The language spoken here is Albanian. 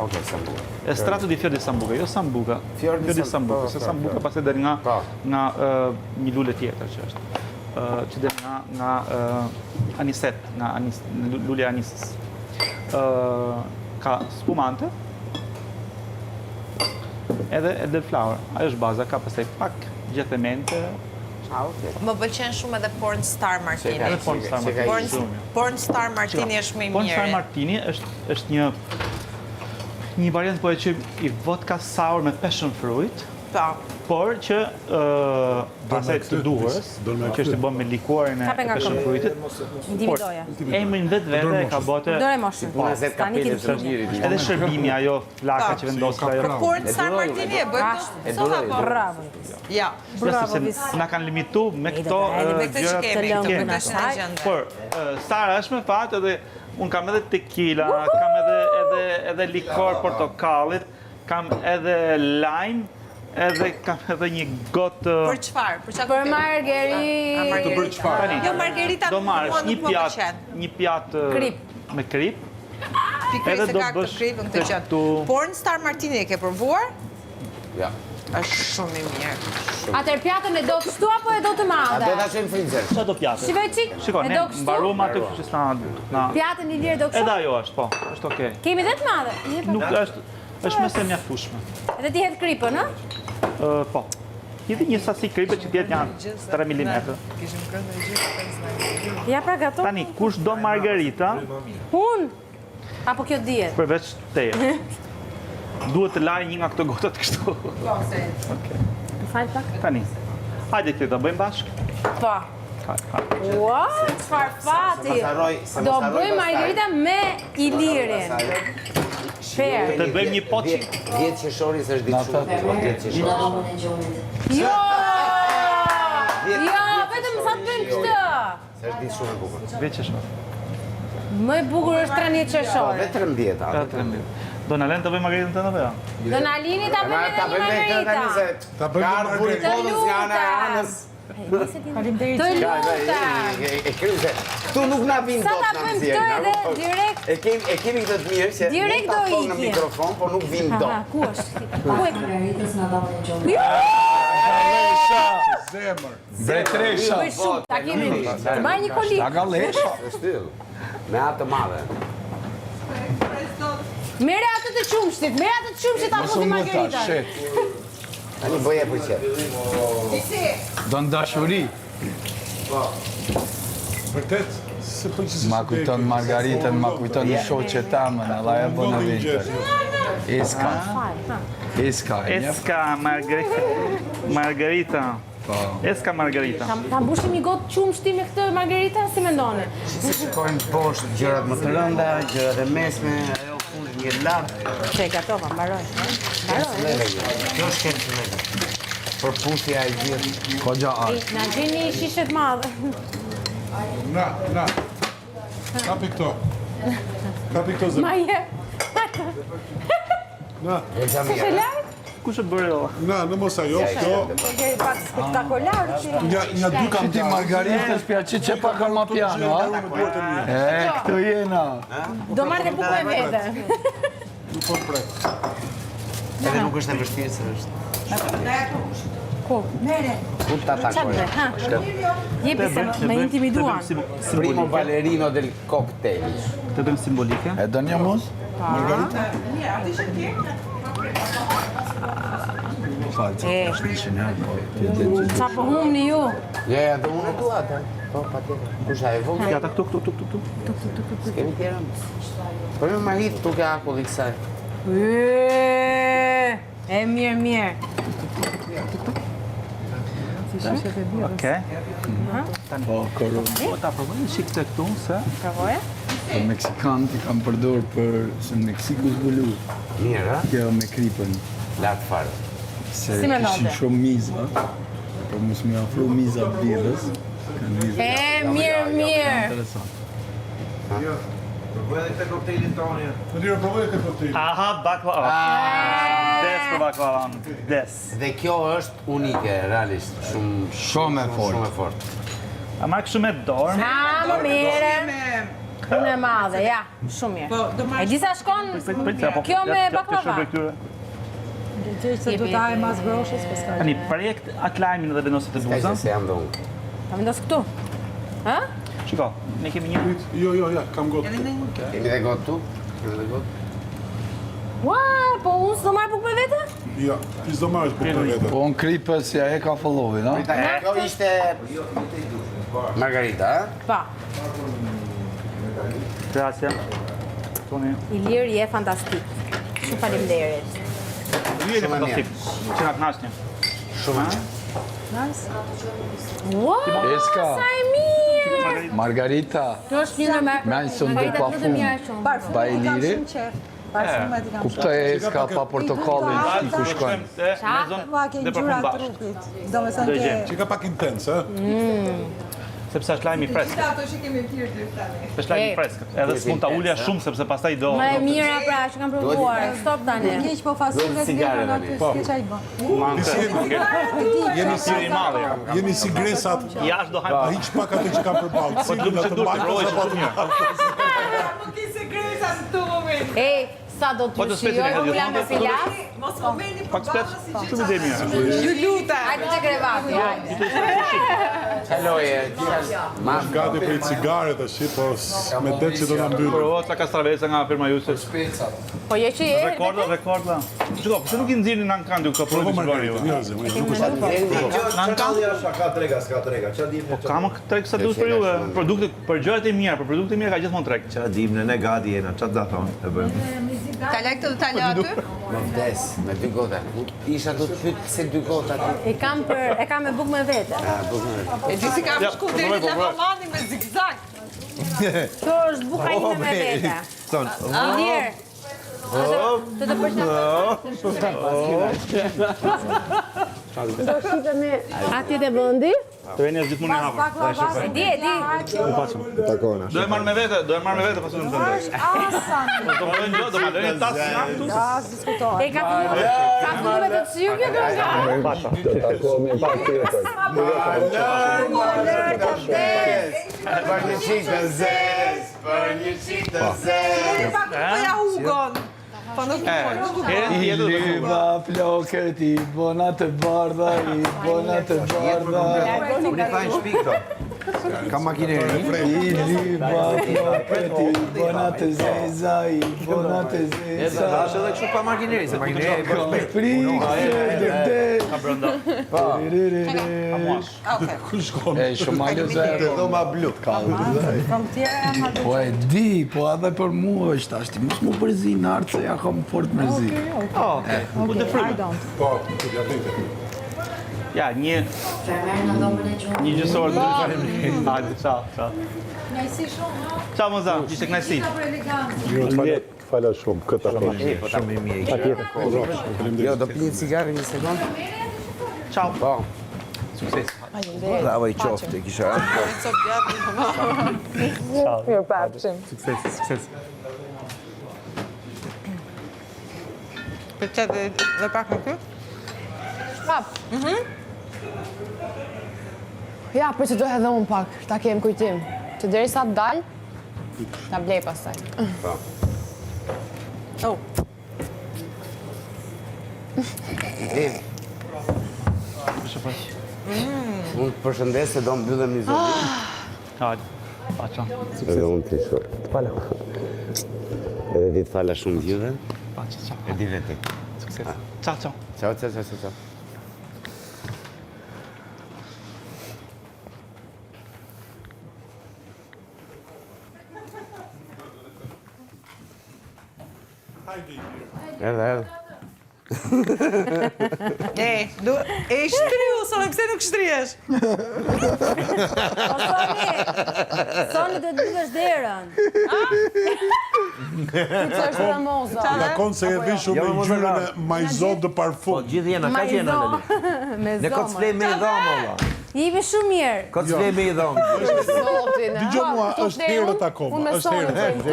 Ok, sambuca. Estratto di fior di sambuca, jo sambuca. Fior di sambuca, se sambuca pastaj del nga një lule tjetër që është. Që del nga aniset, nga lulja anisis. Ka spumante, edhe elderflower. Ajo është baza, ka pastaj pak gjethemente. Më pëlqen shumë edhe porn star martini. Edhe porn star martini. Porn star martini është më i mirë. Porn star martini është një variant po e quajmë i vodka sour me passion fruit. Por që pasaj të duhurës, që është i bën me likuarin e passion fruitit. Por emrin vetë e ka bote edhe shërbimi ajo flaka që vendoset ajo. Porn star martini e bëjmë soha po. Bravo. Ja. Bravo. Na kanë limitu me këto gjërat. Por Sara është me fat edhe unë kam edhe tequila, kam edhe likor portokallit, kam edhe lime, edhe kam edhe një gotë... Për qëfar? Për margherita. Jo, margherita do marrësh një pjatë me krip. Pikërisht e ka këtë kripën këtë qëtë. Porn star martini e ke provuar? Ja. është shumë i mirë. Atër pjatën e do të shtu apo e do të madhe? A do të ashtë në frizer. Qa do pjatë? Shikoj qik, Shiko, e ne do kështu? mbarum atë kështu që s'na... Pjatën i lirë do kështu? Edhe ajo është, po, është okej. Kemi dhe të madhe? Nuk është me se mjaftueshme. Edhe ti hetë kripën, në? Po. Jeti një sasi kripe që tjetë janë 3 mm. Ja pra gato. Tani, kush do margarita, Unë? Apo kjo diet? përveç teje. Duhet të laj një nga këto gotat kështu. Më falë pak? Tani, hajde këtë do bëjmë bashkë. Po. Ua, qëfar fati. Do bëjmë margarita me ilirin. Fair. Të bëjmë një poqi. 10 qeshoris është ditë shumë. 10 qeshoris. Jo! Jo, vetëm sa të bëjmë këtë. Se është ditë shumë e bukur. Veç është. Më i bukur është 13 qeshore. Vetë 13. Donalen të bëjmë margaritën të në bëja? Donalini ta bëjmë edhe një margarita. Ta bëjmë margaritën nga ana e anës. Të lutem. E kryze. Këtu nuk na vinë Sa dot ta në bëjmë mëzirë. këtë edhe direkt? E kemi këtë të mirë që Direkt nuk do ta thonë në ikim. mikrofon, por nuk vinë dot. Ku është? Ku e Margaritës nga dama e gjonë. Zemër. Bretresha. bëj shumë, ta kemi. Të marrë një kolik. Tagalesha. Është shtyll. Me atë të madhe. Mere atë të qumshtit, mere atë të qumshtit ta futi margarita. Tani bëje për qëtë. Don dashuri. Vërtet? Ma kujton margaritën, ma kujton një shoqe tamën, Allah e bënë vintër. Eska. Eska. Eska margarita. Eska margarita. Ta mbushim një gotë qumshti me këtë margarita, si mendone? Se shikojmë poshtë gjërat më të rënda, gjërat e mesme, ajo fund një lartë. Se gatova, mbaroj. Kjo është këtë të lege. Për puthja e gjithë. Kogja arë. Na gjeni shishet madhe. Na. Kapi këto. Kapi këto zemë. Ma je. Na. Se shelaj? Kush e bërë jo? Na, në mos ajo, këto. Gjeri pak spektakolar. Nja dy kam Ti margaritës pja që pa ka ma pjano, a? Këtu jena. Do marrë dhe buku e vete. Nuk po prek. Edhe nuk është e vështirë se është. Ku? Ku ta Qa takoj? dhe, ha? Jepi se me intimiduan. Primo ballerino del cocktail. Të bëjmë simbolike. E do një muz? Qa po humni ju? Ja, dhe unë e dua atë. Po, pa tjetër. Kusha e vogë? Ja, ta këtu. S'kemi tjera. Po me marrit tuk e akulli kësaj. E mirë. Okej. Po, koronë. Po ta provojmë shik të këtu, se... Pravoje? Po Meksikanët i kam përdor për se në Meksiku zbulu. Mirë, ha? Kjo me kripën. Lartë fare. Se Si mendonte? kishin shumë miza. Po mos më afru miza birrës. E mirë. Interesant. Në njërë provoj e këtë koktejl. Aha, baklava. Des për baklavan. Des. Dhe kjo është unike, realisht. Shumë e fortë. Shumë e fort. A marrë kështu me dorë. Ha, më mire. Punë e madhe, ja, shumë mirë. E disa shkon kjo me baklava. Se du ta haj mas broshës, pas ka. Tani, projekt atë lajmin dhe vendoset e bluza. Se jam dhe unë. Ta vendos këtu. Ha? Shiko, ne kemi një... Jo, ja, kam gotë. Kemi dhe gotë tu? Kemi dhe gotë? Ua, po unë s'do marrë bukë me vete? Ja, ti s'do marrësh për të vetë. Po unë kripës ja e ka follovi, no? Kjo ishte... Margarita, a? Pa. Gracia. Toni. Iliri je fantastik. Shumë faleminderit. Ju jeni fantastik. Që nga të nashtnjë. Shumë. Ua, Eska. sa e mirë! Margarita. Kjo është një me... Men son de parfum. Ba Iliri. Kuptoj Eska pa portokallin ti ku shkojnë. Ma ke gjyra trupit. Do me thënë ke... Që ka pak intens, e? Sepse është lajmi fresk. Ato që kemi pirë dy tani. Është lajmi fresk. Edhe s'mund ta ulja shumë sepse pastaj do... Ma e mira pra që kam provuar. Stop tani. Keq po fasullet Duhet cigare tani. s'ke qaj bë. Jeni si i madhe. Jeni si gresat, Jashtë do a hajmë. hiq pak atë që kam përballë. Po të më që duhet të provoj që të mirë. Po ki sekreta në këtë moment. Ej, sa do Po të të shijoj, shpesë ula me filas. Mos më merrni Pak spet, shumë ide mirë. Ju lutem. Hajde të krevati, hajde. Qaloje, ma Gati për i cigare të shi, po me det që do në mbyllë. Provo ca kastravesa nga firma Jusë. Po je që je... Rekorda. Shiko, pse nuk i nxirrin në Ankan dy këto Provo prodhime Margarita, ju? njerëzim, nuk është Në Ankan? Po kam treg sa duhet për juve. Produkte për gjërat e mira, për produkte mira ka gjithmonë treg. Qa dim në ne gati jena, qa të da thonë, e bëjmë. Ta laj këtë dhe ta laj aty. më vdes me dy gota. Isha du të pytë se dy gota ti. E kam me bukë me vete. E di si kam shku deri në Lavamani me zigzag. Kjo është buka ime me vete. Ilir. Të të përshëndetje. Ati të vëndi? Të vjen është gjithmonë i hapur. E di. Do e marr me vete, pasi nuk të ndaj. Do më lënë do më lënë tas naktus. E ka filluar me të ciu kjo kënga? Për një qikë të zez, për një qikë të zez. Po ja Hugon. Po nuk Liva flokët i bona të bardha, i bona të bardha. Unë e thajnë shpik to. Kam makineri. I liva flokët i bona të zeza, i bona të zeza. Është edhe kështu pa makineri, se makineri e bërë shpejt. Ka brenda. Ku shkon? E shumë alëzër. Dhoma blu. Po e di, po edhe për mua është ashti. Mos mu përzi në artë se ja kam fort mërzi. Ku të frymë? Po, ja vete. Ja, një gjësor të faleminderit. Hajde, ciao. Knajsi shumë, ha? Ciao Moza, ishte kënaqësi. Fala shumë, këta po. Shumë i mirë. Jo, do pli cigare një sekund. Ciao. Po. Sukses. Bravo i qofte, kisha. Sukses. Për që dhe pak në kjo? Pap. Ja, për që dohe dhe unë pak, ta kem kujtim. Që deri sa të dalë, ta blej pastaj. Oh. Unë të përshëndes se do mbyllim një zonë. Hajde. Paço. Edhe unë të shumë. Fala. Edhe di të fala shumë gjithë. Paço, ciao. E di vete. Sukses. Ciao. Ciao. Erdhe. E shtryu, Soni, pse nuk shtrihesh? Soni të dyvesh derën. Ti që është Ramoza. La konë se e vishu me gjyre me majzot dhe parfum. Gjithë jena, ka që jena lëli. Me Ne cosplay me i dhomë, olla. Jemi shumë mirë. Cosplay me i dhomë. Digjo mua, është herët akoma. Unë me Është Soni herët. të